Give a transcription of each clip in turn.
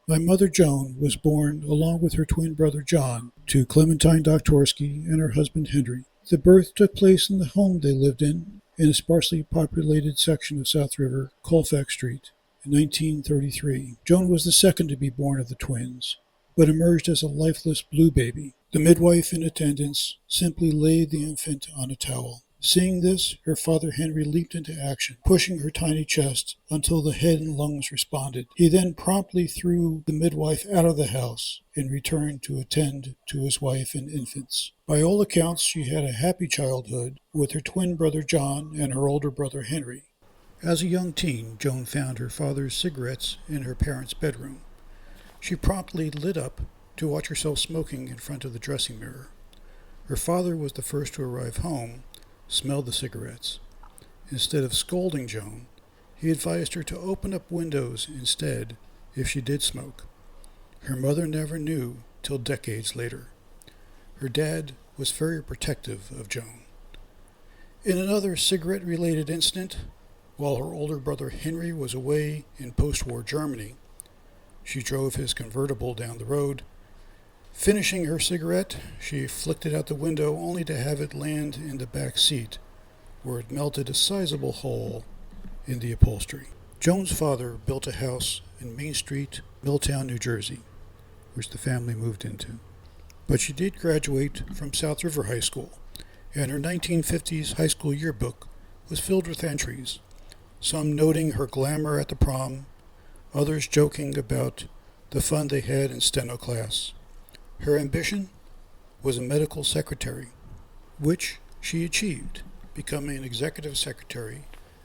My mother Joan was born, along with her twin brother John, to Clementine Doktorsky and her husband Henry. The birth took place in the home they lived in a sparsely populated section of South River, Colfax Street, in 1933. Joan was the second to be born of the twins, but emerged as a lifeless blue baby. The midwife in attendance simply laid the infant on a towel. Seeing this, her father Henry leaped into action, pushing her tiny chest until the head and lungs responded. He then promptly threw the midwife out of the house and returned to attend to his wife and infants. By all accounts, she had a happy childhood with her twin brother John and her older brother Henry. As a young teen, Joan found her father's cigarettes in her parents' bedroom. She promptly lit up to watch herself smoking in front of the dressing mirror. Her father was the first to arrive home, smelled the cigarettes. Instead of scolding Joan, he advised her to open up windows instead if she did smoke. Her mother never knew till decades later. Her dad was very protective of Joan. In another cigarette-related incident, while her older brother Henry was away in post-war Germany, she drove his convertible down the road. Finishing her cigarette, she flicked it out the window only to have it land in the back seat, where it melted a sizable hole in the upholstery. Joan's father built a house in Main Street, Milltown, New Jersey, which the family moved into. But she did graduate from South River High School, and her 1950s high school yearbook was filled with entries, some noting her glamour at the prom, others joking about the fun they had in steno class. Her ambition was a medical secretary, which she achieved, becoming an executive secretary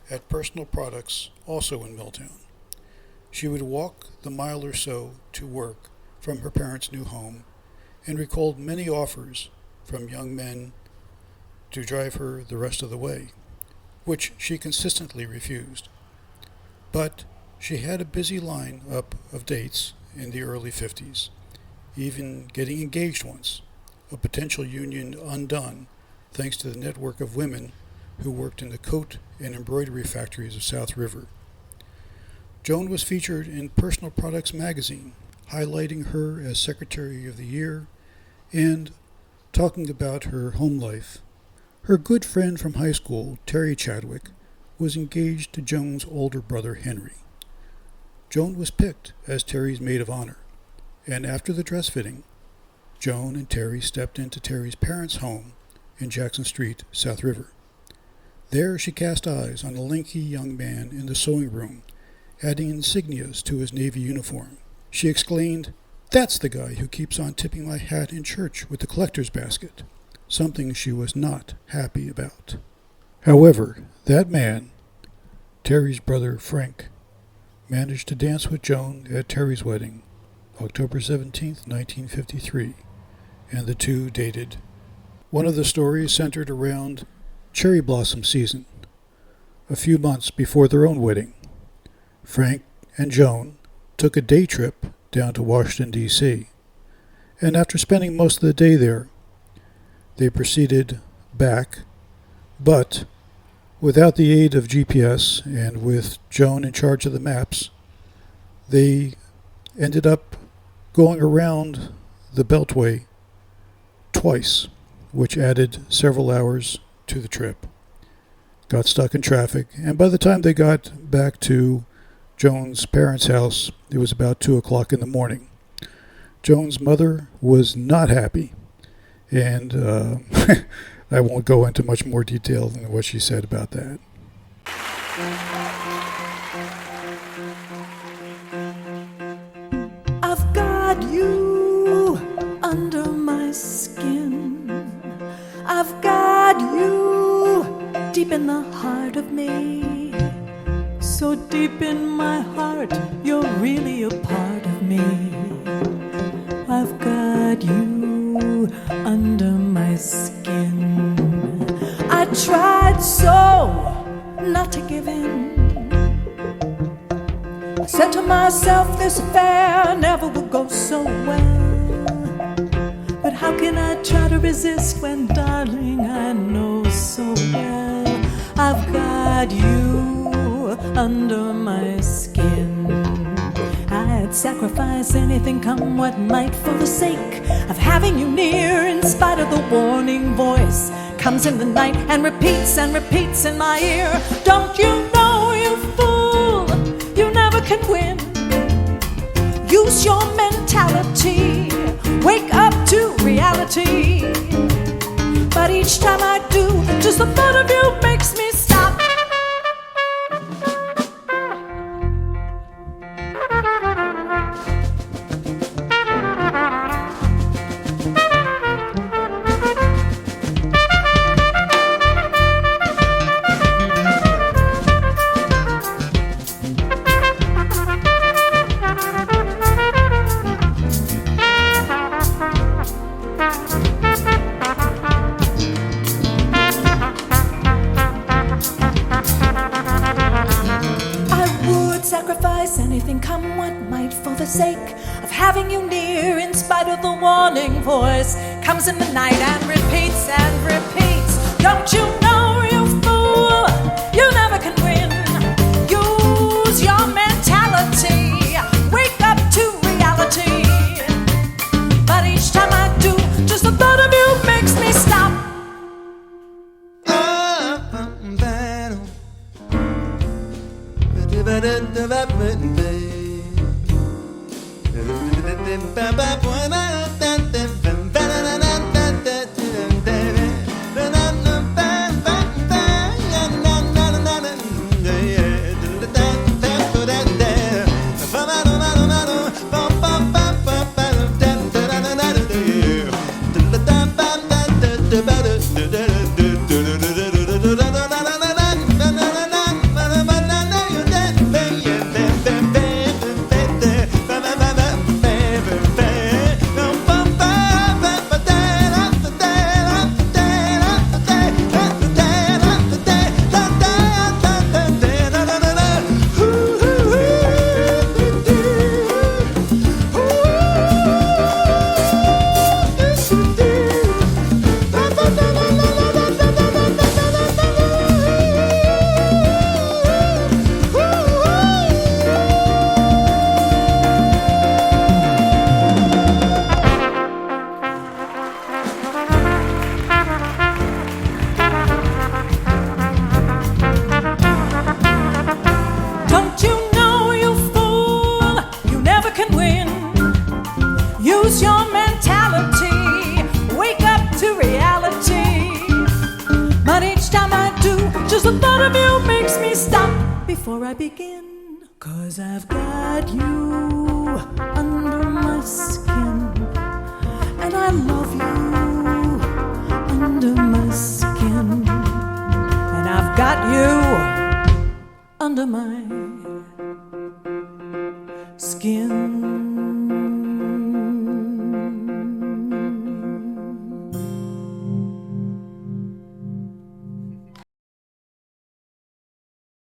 at Personal Products, also in Milltown. She would walk the mile or so to work from her parents' new home and recalled many offers from young men to drive her the rest of the way, which she consistently refused. But she had a busy line up of dates in the early 50s. Even getting engaged once, a potential union undone thanks to the network of women who worked in the coat and embroidery factories of South River. Joan was featured in Personal Products magazine, highlighting her as Secretary of the Year and talking about her home life. Her good friend from high school, Terry Chadwick, was engaged to Joan's older brother Henry. Joan was picked as Terry's maid of honor. And after the dress fitting, Joan and Terry stepped into Terry's parents' home in Jackson Street, South River. There she cast eyes on a lanky young man in the sewing room, adding insignias to his Navy uniform. She exclaimed, "That's the guy who keeps on tipping my hat in church with the collector's basket," something she was not happy about. However, that man, Terry's brother Frank, managed to dance with Joan at Terry's wedding, October 17th, 1953, and the two dated. One of the stories centered around cherry blossom season, a few months before their own wedding. Frank and Joan took a day trip down to Washington, D.C., and after spending most of the day there, they proceeded back, but without the aid of GPS and with Joan in charge of the maps, they ended up going around the Beltway twice, which added several hours to the trip. Got stuck in traffic, and by the time they got back to Joan's parents' house, it was about 2 o'clock in the morning. Joan's mother was not happy, and I won't go into much more detail than what she said about that. I've got you under my skin. I've got you deep in the heart of me. So deep in my heart, you're really a part of me. I've got you under my skin. I tried so not to give in. I said to myself, this affair never will go so well. But how can I try to resist when, darling, I know so well I've got you under my skin. I'd would sacrifice anything, come what might, for the sake of having you near, in spite of the warning voice comes in the night and repeats in my ear. Don't you know, you fool, you never can win. Use your mentality, wake up to reality. But each time I do, just the thought of you makes me stop. Sacrifice anything, come what might, for the sake of having you near, in spite of the warning voice comes in the night and repeats and repeats. Don't you know, you fool, you never can win. Use your mentality, wake up to reality. But each time I do, just the thought of you makes me stop. Use your mentality, wake up to reality. But each time I do, just the thought of you makes me stop before I begin. 'Cause I've got you under my skin, and I love you under my skin, and I've got you under my skin.